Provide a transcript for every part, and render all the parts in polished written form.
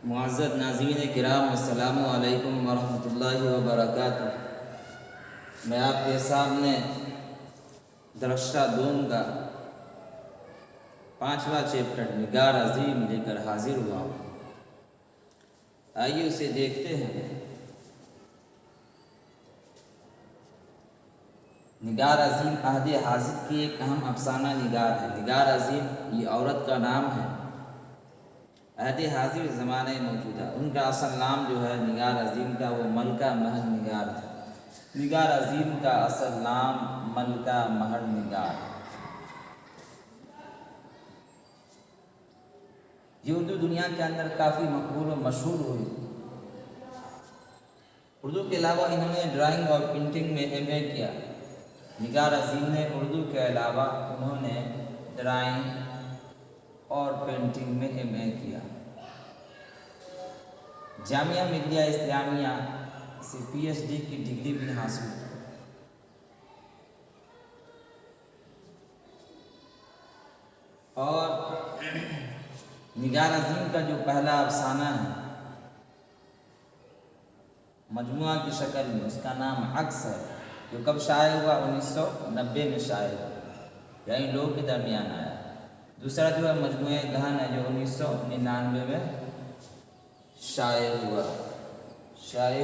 معزز ناظرین کرام، السلام علیکم ورحمۃ اللہ وبرکاتہ۔ میں آپ کے سامنے درخشہ دوم کا 5واں چیپٹر نگار عظیم لے کر حاضر ہوا ہوں۔ آئیے اسے دیکھتے ہیں۔ نگار عظیم عہد حاضر کی ایک اہم افسانہ نگار ہے۔ نگار عظیم یہ عورت کا نام ہے، عہد حاضر زمانہ موجودہ۔ ان کا اصل نام جو ہے نگار عظیم کا، وہ ملکہ مہر نگار تھا۔ نگار عظیم کا اصل نام ملکہ مہر نگار۔ یہ اردو دنیا کے اندر کافی مقبول و مشہور ہوئی۔ اردو کے علاوہ انہوں نے ڈرائنگ اور پینٹنگ میں ایم اے کیا۔ نگار عظیم نے اردو کے علاوہ انہوں نے ڈرائنگ اور پینٹنگ میں ایم اے کیا۔ جامعہ ملیہ اسلامیہ سے پی ایچ ڈی کی ڈگری بھی حاصل کی۔ اور نگار عظیم کا جو پہلا افسانہ ہے مجموعہ کی شکل میں، اس کا نام عکس ہے، جو کب شائع ہوا؟ 1990 میں شائع ہوا، یعنی لوگوں کے درمیان آیا۔ دوسرا جو ہے مجموعہ گہن ہے، جو 1999 میں شائع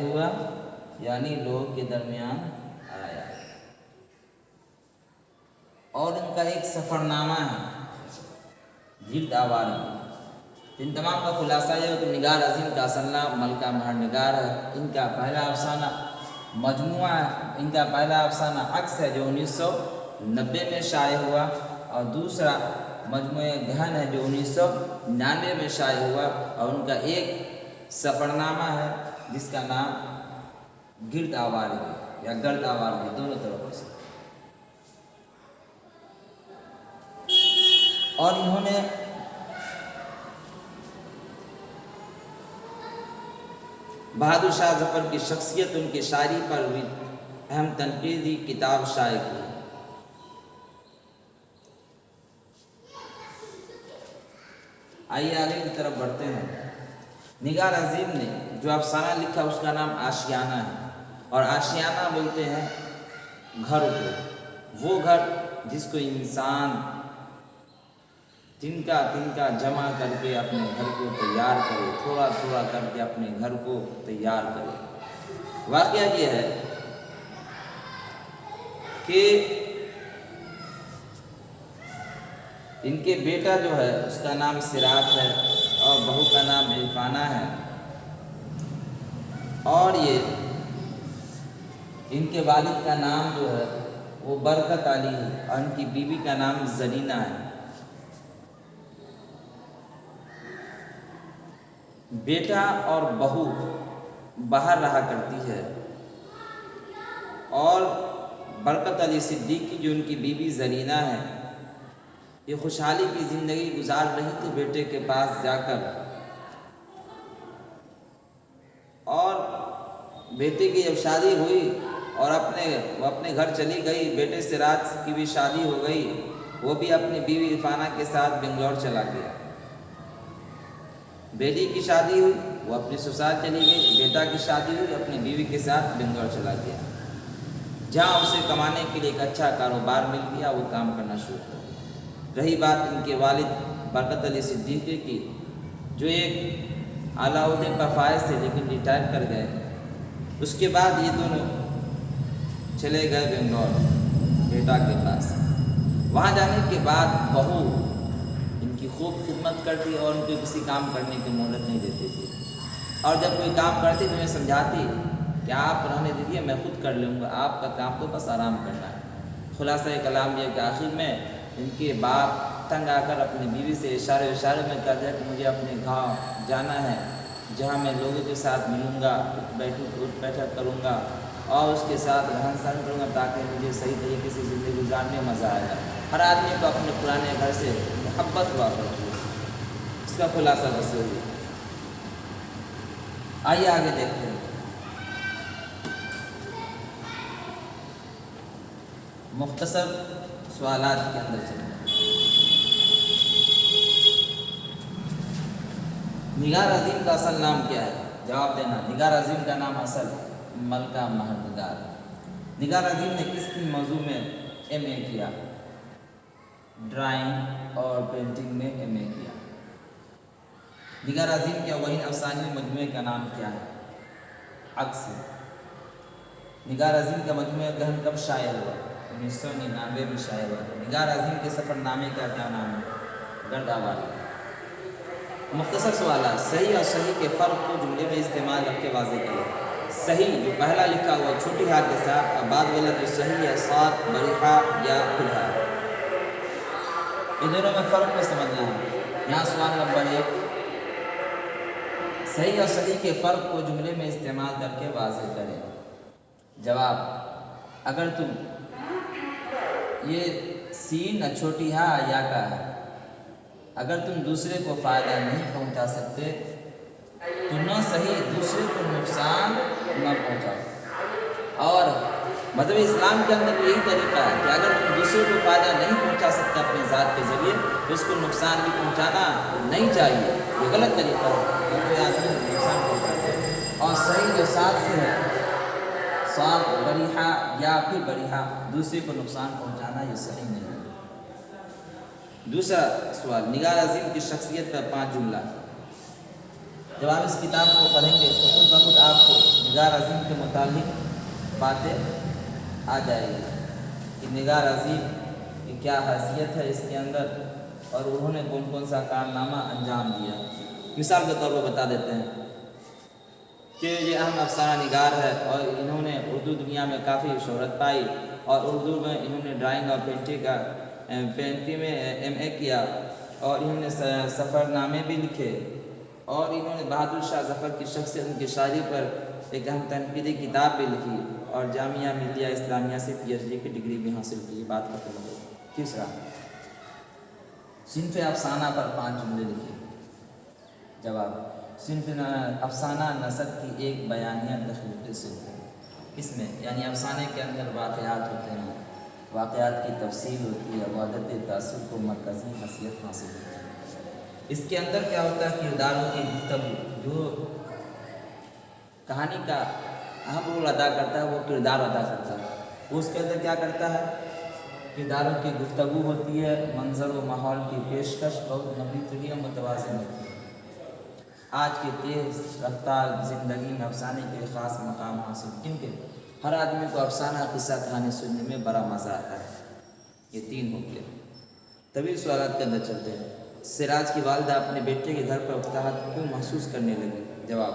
ہوا یعنی لوگوں کے درمیان آیا۔ اور ان کا ایک سفر نامہ ہے، گرد آوارگی۔ ان تمام کا خلاصہ یہ ہے کہ نگار عظیم کا اصل نام ملکہ مہر نگار ہے۔ ان کا پہلا افسانہ مجموعہ ہے، ان کا پہلا افسانہ عکس ہے، جو 1990 میں شائع ہوا، اور دوسرا مجموعہ گہن ہے، جو 1999 میں شائع ہوا، اور ان کا ایک سفر نامہ ہے جس کا نام گرد آوارگی یا گرد آوارگی، دونوں طرف سے۔ اور انہوں نے بہادر شاہ ظفر کی شخصیت، ان کی شاعری پر بھی اہم تنقیدی کتاب شائع کی۔ آئیے آگے کی طرف بڑھتے ہیں۔ نگار عظیم نے جو افسانہ لکھا اس کا نام آشیانہ ہے، اور آشیانہ بولتے ہیں گھر کو، وہ گھر جس کو انسان تنکا جمع کر کے اپنے گھر کو تیار کرے، تھوڑا تھوڑا کر کے اپنے گھر کو تیار کرے۔ واقعہ یہ ہے کہ ان کے بیٹا جو ہے اس کا نام سراج ہے، اور بہو کا نام عرفانہ ہے، اور یہ ان کے والد کا نام جو ہے وہ برکت علی ہے، اور ان کی بیوی کا نام زرینہ ہے۔ بیٹا اور بہو باہر رہا کرتی ہے، اور برکت علی صدیقی جو ان کی بیوی زرینہ ہے، یہ خوشحالی کی زندگی گزار رہی تھی بیٹے کے پاس جا کر، اور بیٹے کی جب شادی ہوئی اور وہ اپنے گھر چلی گئی، بیٹے سراج کی بھی شادی ہو گئی، وہ بھی اپنی بیوی عرفانہ کے ساتھ بنگلور چلا گیا۔ بیٹی کی شادی ہوئی، وہ اپنے سسرال چلی گئی، بیٹا کی شادی ہوئی، اپنی بیوی کے ساتھ بنگلور چلا گیا، جہاں اسے کمانے کے لیے ایک اچھا کاروبار مل گیا، وہ کام کرنا شروع کر۔ رہی بات ان کے والد برکت علی صدیقی کی، جو ایک اعلیٰ عہدے پر فائز تھے لیکن ریٹائر کر گئے، اس کے بعد یہ دونوں چلے گئے بنگلور بیٹا کے پاس۔ وہاں جانے کے بعد بہو ان کی خوب خدمت کرتی اور ان کو کسی کام کرنے کی مہلت نہیں دیتی تھی، اور جب کوئی کام کرتی تو انہیں سمجھاتی کہ آپ رہنے دیجیے، میں خود کر لوں گا، آپ کا کام تو بس آرام کرنا ہے۔ خلاصہ کلام یہ کہ آخر میں ان کے باپ تنگ آ کر اپنی بیوی سے اشارے میں کہتے ہیں کہ مجھے اپنے گاؤں جانا ہے، جہاں میں لوگوں کے ساتھ ملوں گا، اٹھ بیٹھک کروں گا، اور اس کے ساتھ رہن سہن کروں گا، تاکہ مجھے صحیح طریقے سے زندگی گزارنے میں مزہ آئے گا۔ ہر آدمی کو اپنے پرانے گھر سے محبت ہوا کرتی ہے۔ اس کا خلاصہ بس وہی ہے۔ آئیے آگے دیکھتے ہیں۔ مختصر سوالات کے اندر چلیں۔ نگار عظیم کا اصل نام کیا ہے؟ جواب دینا۔ نگار عظیم کا نام اصل ملکہ مہر نگار۔ نگار عظیم نے کس موضوع میں ایم اے کیا؟ ڈرائنگ اور پینٹنگ میں ایم اے کیا۔ نگار عظیم کے اوین افسانوی مجموعے کا نام کیا ہے؟ عکس۔ نگار عظیم کا مجموعہ گہن کب شائع ہوا؟ 1999 میں شائع ہوا۔ نگار عظیم کے سفر نامے کا کیا نام ہے؟ گرد آواری۔ مختصر سوالات، صحیح اور صحیح کے فرق کو جملے میں استعمال کر کے واضح کریں۔ صحیح جو پہلا لکھا ہوا چھوٹی ہا کے ساتھ، اور بعد والا جو صحیح ہے سات بڑی ہا یا پھر ہا، ان دونوں میں فرق کو سمجھنا ہے۔ یہاں سوال نمبر 1، صحیح اور صحیح کے فرق کو جملے میں استعمال کر کے واضح کریں۔ جواب، اگر تم یہ سین چھوٹی ہا یا کا ہے، اگر تم دوسرے کو فائدہ نہیں پہنچا سکتے تو نہ صحیح دوسرے کو نقصان نہ پہنچاؤ۔ اور مذہب اسلام کے اندر یہی طریقہ ہے کہ اگر تم دوسرے کو فائدہ نہیں پہنچا سکتے اپنی ذات کے ذریعے تو اس کو نقصان بھی پہنچانا نہیں چاہیے، یہ غلط طریقہ ہے کہ کوئی آدمی نقصان پہنچاتا ہے۔ اور صحیح جو ساتھ سے ہے، سات بریحہ یا پھر بریحہ، دوسرے کو نقصان پہنچانا یہ صحیح نہیں ہے۔ دوسرا سوال، نگار عظیم کی شخصیت پر 5 جملہ۔ جب آپ اس کتاب کو پڑھیں گے تو خود بخود آپ کو نگار عظیم کے متعلق باتیں آ جائے گی کہ نگار عظیم کی کیا حیثیت ہے اس کے اندر، اور انہوں نے کون کون سا کارنامہ انجام دیا۔ مثال کے طور پر بتا دیتے ہیں کہ یہ اہم افسانہ نگار ہے اور انہوں نے اردو دنیا میں کافی شہرت پائی، اور اردو میں انہوں نے ڈرائنگ اور پینٹنگ میں ایم اے کیا، اور انہوں نے سفر نامے بھی لکھے، اور انہوں نے بہادر شاہ ظفر کی شخصیت ان کی شاعری پر ایک اہم تنقیدی کتاب بھی لکھی، اور جامعہ ملیہ اسلامیہ سے PhD کی ڈگری بھی حاصل کی۔ بات ختم ہو گئی۔ تیسرا، صنف افسانہ پر 5 جملے لکھے۔ جواب، صنف افسانہ نثر کی ایک بیانیہ تخلیقی صنف ہے۔ اس میں یعنی افسانے کے اندر واقعات ہوتے ہیں، واقعات کی تفصیل ہوتی ہے، وحدت تاثر کو مرکزی حیثیت حاصل ہوتی ہے۔ اس کے اندر کیا ہوتا ہے؟ کرداروں کی گفتگو، جو کہانی کا اہم رول ادا کرتا ہے وہ کردار ادا کرتا ہے، وہ اس کے اندر کیا کرتا ہے؟ کرداروں کی گفتگو ہوتی ہے، منظر و ماحول کی پیشکش بہت لمبی طویل و متوازن ہوتی ہے۔ آج کی تیز رفتار زندگی میں افسانے کے خاص مقام حاصل، کیونکہ ہر آدمی کو افسانہ قصہ کہانی سننے میں بڑا مزہ آتا ہے۔ یہ 3 ہو گیا۔ طویل سوالات کے اندر چلتے ہیں۔ سراج کی والدہ اپنے بیٹے کے گھر پر اکتاہٹ کیوں محسوس کرنے لگی؟ جواب،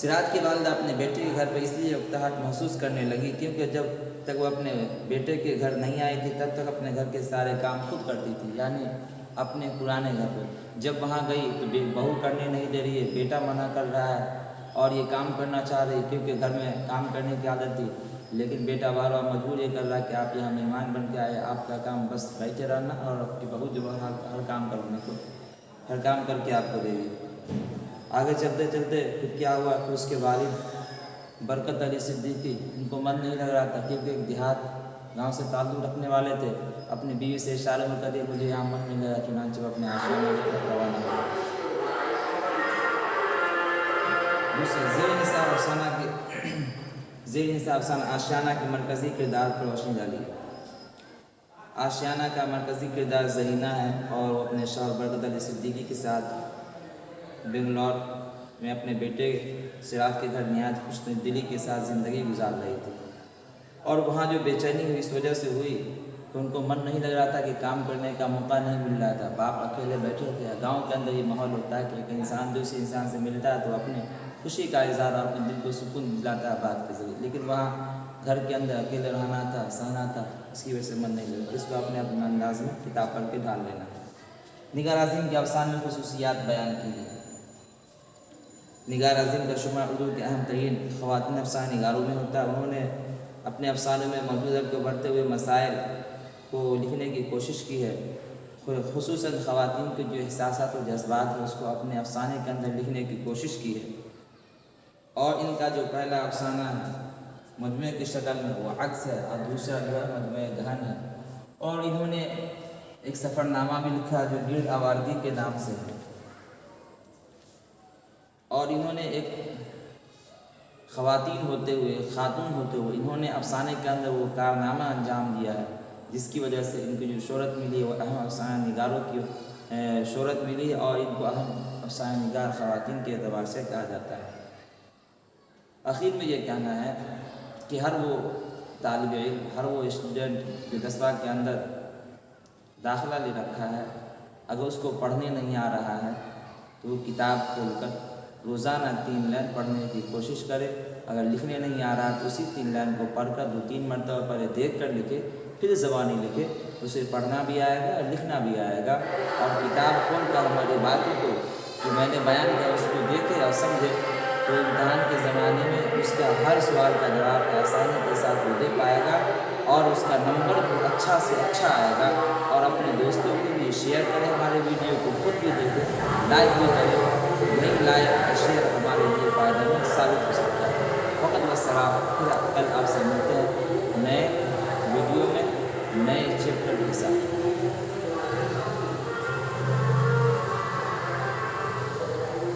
سراج کی والدہ اپنے بیٹے کے گھر پر اس لیے اکتاہٹ محسوس کرنے لگی کیونکہ جب تک وہ اپنے بیٹے کے گھر نہیں آئی تھی تب تک اپنے گھر کے سارے کام خود کرتی تھی، یعنی اپنے پرانے گھر پر۔ جب وہاں گئی تو بہو کرنے نہیں دے رہی ہے، بیٹا منع کر رہا ہے اور یہ کام کرنا چاہ رہی کیونکہ گھر میں کام کرنے کی عادت تھی، لیکن بیٹا بار بار مجبور یہ کر رہا ہے کہ آپ یہاں مہمان بن کے آئے، آپ کا کام بس بیٹھے رہنا، اور آپ کی بہو جو ہر کام کرنے کو ہر کام کر کے آپ کو دے گی۔ آگے چلتے چلتے پھر کیا ہوا کہ اس کے والد برکت علی صدیقی، ان کو من نہیں لگ رہا تھا کیونکہ ایک دیہات گاؤں سے تعلق رکھنے والے تھے، اپنی بیوی سے اشارے میں کہتے مجھے یہاں من نہیں لگا، چنانچہ وہ اپنے آشرم میں روانہ ہوا۔ دوسرے، زیر نصاب افسانہ آشیانہ کے مرکزی کردار پر روشنی ڈالی۔ آشیانہ کا مرکزی کردار زرینہ ہے، اور وہ اپنے شوہر برکت علی صدیقی کے ساتھ بنگلور میں اپنے بیٹے سراج کے گھر نہایت خوش دلی کے ساتھ زندگی گزار رہی تھی، اور وہاں جو بے چینی ہوئی اس وجہ سے ہوئی کہ ان کو من نہیں لگ رہا تھا کہ کام کرنے کا موقع نہیں مل رہا تھا، باپ اکیلے بیٹھے تھے۔ گاؤں کے اندر یہ ماحول ہوتا ہے کہ ایک انسان دوسرے انسان سے ملتا ہے تو اپنے خوشی کا اظہار، اپنے دل کو سکون دلاتا ہے بات کے ذریعے، لیکن وہاں گھر کے اندر اکیلے رہنا تھا، سہنا تھا، اس کی وجہ سے من نہیں لگا۔ اس کو اپنے انداز میں کتاب پڑھ کے ڈال لینا۔ نگار عظیم کے افسانے خصوصیات بیان کی گئی۔ نگار عظیم کا شمار اردو کے اہم ترین خواتین افسانہ نگاروں میں ہوتا ہے۔ انہوں نے اپنے افسانوں میں موجودہ کو بڑھتے ہوئے مسائل کو لکھنے کی کوشش کی ہے، خصوصاً خواتین کے جو احساسات اور جذبات ہیں اس کو اپنے افسانے کے اندر لکھنے کی کوشش کی ہے، اور ان کا جو پہلا افسانہ ہے مجموعے کی شکل میں وہ عکس ہے، اور دوسرا جو ہے مجموعہ گہن ہے، اور انہوں نے ایک سفر نامہ بھی لکھا جو گرد آوردی کے نام سے ہے۔ اور انہوں نے ایک خاتون ہوتے ہوئے انہوں نے افسانے کے اندر وہ کارنامہ انجام دیا ہے جس کی وجہ سے ان کی جو شہرت ملی ہے وہ اہم افسانہ نگاروں کی شہرت ملی ہے، اور ان کو اہم افسانہ نگار خواتین کے اعتبار سے کہا جاتا ہے۔ آخر میں یہ کہنا ہے کہ ہر وہ طالب علم، ہر وہ اسٹوڈنٹ جو 10واں کے اندر داخلہ لے رکھا ہے، اگر اس کو پڑھنے نہیں آ رہا ہے تو وہ کتاب کھول کر روزانہ 3 لائن پڑھنے کی کوشش کرے۔ اگر لکھنے نہیں آ رہا تو اسی 3 لائن کو پڑھ کر 2-3 مرتبہ پہلے دیکھ کر لکھے، پھر زبانی لکھے، اسے پڑھنا بھی آئے گا اور لکھنا بھی آئے گا۔ اور کتاب کھول کر ہماری باتوں کو جو میں نے بیان کیا اس کو دیکھے اور سمجھے تو امتحان کے زمانے میں اس کا ہر سوال کا جواب آسانی کے ساتھ وہ دے پائے گا، اور اس کا نمبر بھی اچھا سے اچھا آئے گا۔ اور اپنے دوستوں کو بھی شیئر کریں، ہمارے ویڈیو کو خود بھی دیکھیں، لائک بھی کریں، نہیں لائک اور شیئر ہمارے لیے فائدہ مند ثابت ہو سکتا ہے۔ فقط والسلام، پھر کل